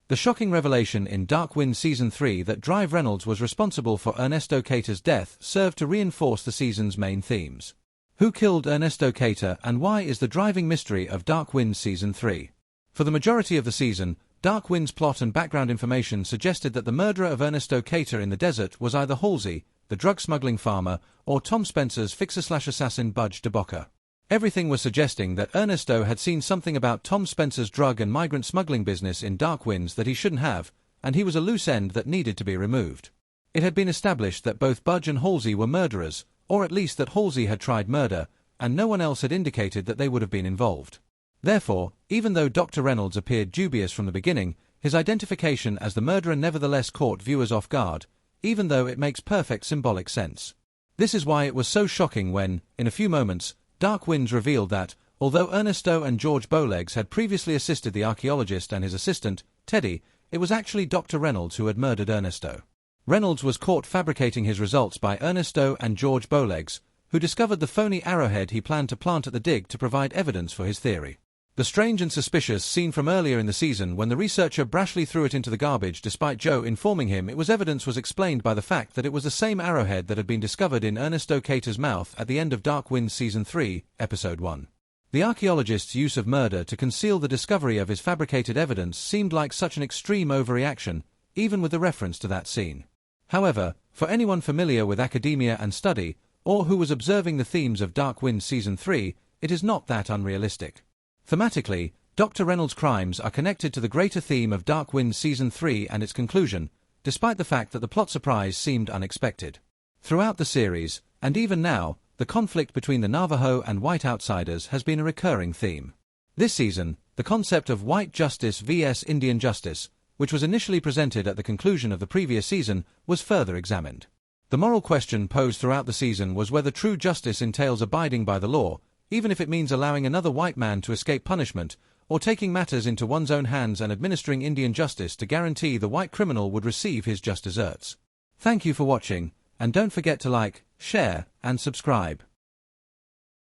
The shocking revelation in Dark Winds Season 3 that Drive Reynolds was responsible for Ernesto Cater's death served to reinforce the season's main themes. Who killed Ernesto Cater and why is the driving mystery of Dark Winds Season 3? For the majority of the season, Dark Wind's plot and background information suggested that the murderer of Ernesto Cater in the desert was either Halsey, the drug-smuggling farmer, or Tom Spencer's fixer-slash-assassin Budge DeBocker. Everything was suggesting that Ernesto had seen something about Tom Spencer's drug and migrant smuggling business in Dark Winds that he shouldn't have, and he was a loose end that needed to be removed. It had been established that both Budge and Halsey were murderers, or at least that Halsey had tried murder, and no one else had indicated that they would have been involved. Therefore, even though Dr. Reynolds appeared dubious from the beginning, his identification as the murderer nevertheless caught viewers off guard, even though it makes perfect symbolic sense. This is why it was so shocking when, in a few moments, Dark Winds revealed that, although Ernesto and George Bowlegs had previously assisted the archaeologist and his assistant, Teddy, it was actually Dr. Reynolds who had murdered Ernesto. Reynolds was caught fabricating his results by Ernesto and George Bowlegs, who discovered the phony arrowhead he planned to plant at the dig to provide evidence for his theory. The strange and suspicious scene from earlier in the season when the researcher brashly threw it into the garbage despite Joe informing him it was evidence was explained by the fact that it was the same arrowhead that had been discovered in Ernesto Cater's mouth at the end of Dark Winds Season 3, Episode 1. The archaeologist's use of murder to conceal the discovery of his fabricated evidence seemed like such an extreme overreaction, even with the reference to that scene. However, for anyone familiar with academia and study, or who was observing the themes of Dark Winds Season 3, it is not that unrealistic. Thematically, Dr. Reynolds' crimes are connected to the greater theme of Dark Winds Season 3 and its conclusion, despite the fact that the plot surprise seemed unexpected. Throughout the series, and even now, the conflict between the Navajo and white outsiders has been a recurring theme. This season, the concept of white justice vs. Indian justice, which was initially presented at the conclusion of the previous season, was further examined. The moral question posed throughout the season was whether true justice entails abiding by the law, even if it means allowing another white man to escape punishment, or taking matters into one's own hands and administering Indian justice to guarantee the white criminal would receive his just deserts. Thank you for watching, and don't forget to like, share, and subscribe.